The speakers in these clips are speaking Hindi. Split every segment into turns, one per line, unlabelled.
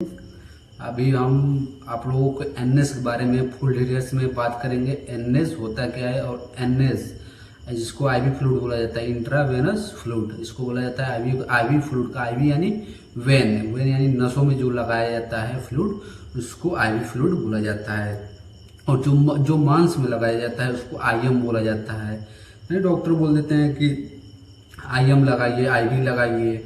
अभी हम आप लोगों को एनएस के बारे में फुल डिटेल्स में बात करेंगे। एनएस होता क्या है और एनएस जिसको आईवी फ्लूइड बोला जाता है, इंट्रावेनस फ्लूइड इसको बोला जाता है। आईवी आईवी फ्लूइड का आईवी यानी वेन वेन यानी नसों में जो लगाया जाता है फ्लूइड उसको आईवी फ्लूइड बोला जाता है। और जो मांस में लगाया जाता है उसको आईएम बोला जाता है। नहीं, डॉक्टर बोल देते हैं कि आईएम लगाइए, आईवी लगाइए,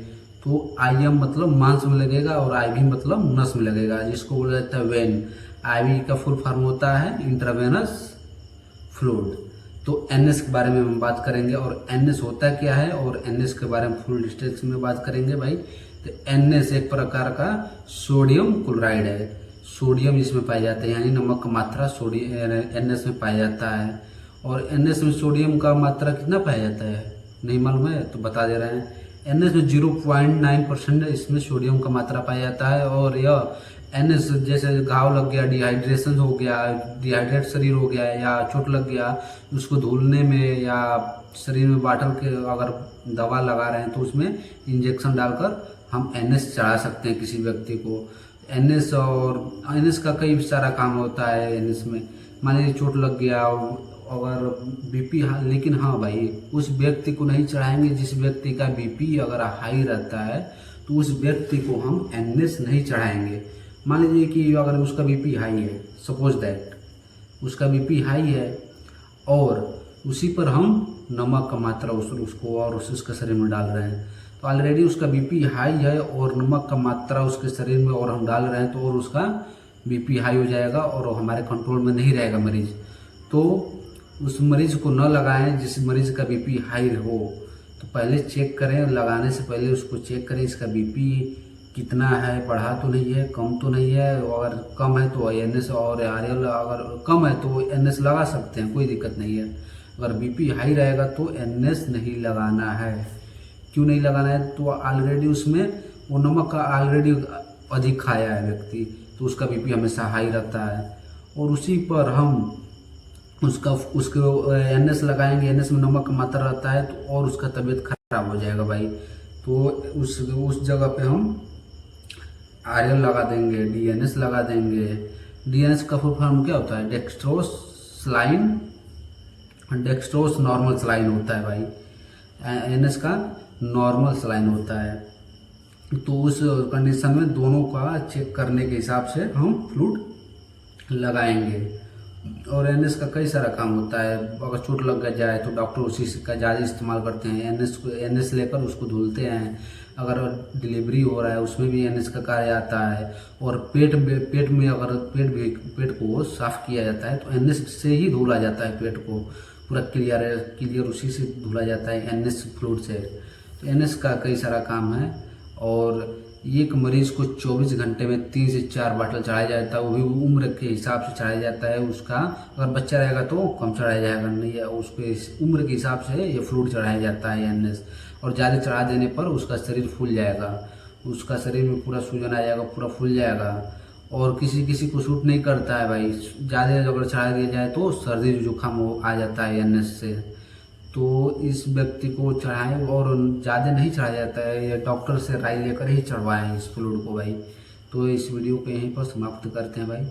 तो आईएम मतलब मांस में लगेगा और आईवी मतलब नस में लगेगा, जिसको बोला जाता है वेन। आईवी का फुल फॉर्म होता है इंट्रावेनस फ्लूइड। तो एनएस के बारे में हम बात करेंगे और एनएस होता क्या है और एनएस के बारे में फुल डिटेल्स में बात करेंगे भाई। तो एनएस एक प्रकार का सोडियम क्लोराइड है। सोडियम इसमें पाया जाता है, यानी नमक का मात्रा सोडियम एनएस में पाया जाता है। और एनएस में सोडियम का मात्रा कितना पाया जाता है नहीं मालूम है तो बता दे रहे हैं। एनएस में 0.9% इसमें सोडियम का मात्रा पाया जाता है। और यह एनएस जैसे घाव लग गया, डिहाइड्रेशन हो गया, डिहाइड्रेट शरीर हो गया या चोट लग गया, उसको धुलने में या शरीर में बाटल के अगर दवा लगा रहे हैं तो उसमें इंजेक्शन डालकर हम एनएस चढ़ा सकते हैं किसी व्यक्ति को। एनएस और एनएस का कई सारा काम होता है। एनएस में मान लीजिए चोट लग गया अगर बीपी, लेकिन हाँ भाई उस व्यक्ति को नहीं चढ़ाएंगे जिस व्यक्ति का बीपी अगर हाई रहता है, तो उस व्यक्ति को हम एनएस नहीं चढ़ाएंगे। मान लीजिए कि अगर उसका बीपी हाई है, सपोज दैट उसका बीपी हाई है और उसी पर हम नमक का मात्रा उसको और उसके शरीर में डाल रहे हैं, तो ऑलरेडी उसका बीपी हाई है और नमक का मात्रा उसके शरीर में और हम डाल रहे हैं, तो और उसका बीपी हाई हो जाएगा और हमारे कंट्रोल में नहीं रहेगा मरीज। तो उस मरीज को न लगाएं जिस मरीज का बीपी हाई हो। तो पहले चेक करें, लगाने से पहले उसको चेक करें इसका बीपी कितना है, बढ़ा तो नहीं है, कम तो नहीं है। अगर कम है तो एनएस और आरएल, अगर कम है तो एनएस लगा सकते हैं, कोई दिक्कत नहीं है। अगर बीपी हाई रहेगा तो एनएस नहीं लगाना है। क्यों नहीं लगाना है? तो ऑलरेडी उसमें वो नमक का ऑलरेडी अधिक खाया है व्यक्ति, तो उसका बीपी हमेशा हाई रहता है। और उसी पर हम उसको एनएस लगाएंगे, एनएस में नमक का मात्रा रहता है तो और उसका तबीयत खराब हो जाएगा भाई। तो उस जगह पे हम आरएल लगा देंगे, डीएनएस लगा देंगे। डीएनएस का फुल फॉर्म क्या होता है? डेक्स्ट्रोस नॉर्मल सलाइन होता है भाई। एनएस का नॉर्मल सलाइन होता है। तो उस कंडीशन में दोनों का चेक करने के हिसाब से हम फ्लूइड लगाएंगे। और एनएस का कई सारा काम होता है। अगर चोट लग जाए तो डॉक्टर उसी का ज़्यादा इस्तेमाल करते हैं। एनएस लेकर उसको धुलते हैं। अगर डिलीवरी हो रहा है उसमें भी एनएस का कार्य आता है। और पेट में अगर पेट को साफ किया जाता है तो एनएस से ही धुला जाता है। पेट को पूरा क्लियर उसी से धुला जाता है, एनएस फ्लूइड से। तो एनएस का कई सारा काम है। और एक मरीज को 24 घंटे में 3 से 4 बाटल चढ़ाया जाता है, वो भी उम्र के हिसाब से चढ़ाया जाता है। उसका अगर बच्चा रहेगा तो कम चढ़ाया जाएगा, नहीं है उसके उम्र के हिसाब से ये फ्लूइड चढ़ाया जाता है एनएस। और ज़्यादा चढ़ा देने पर उसका शरीर फूल जाएगा, उसका शरीर में पूरा सूजन आ जाएगा, पूरा फूल जाएगा। और किसी को सूट नहीं करता है भाई, ज़्यादा अगर चढ़ा दिया जाए तो सर्दी जुकाम आ जाता है एनएस से। तो इस व्यक्ति को चढ़ाएं और ज़्यादा नहीं चढ़ाया जाता है, ये डॉक्टर से राय लेकर ही चढ़वाएं इस फ्लूइड को भाई। तो इस वीडियो को यहीं पर समाप्त करते हैं भाई।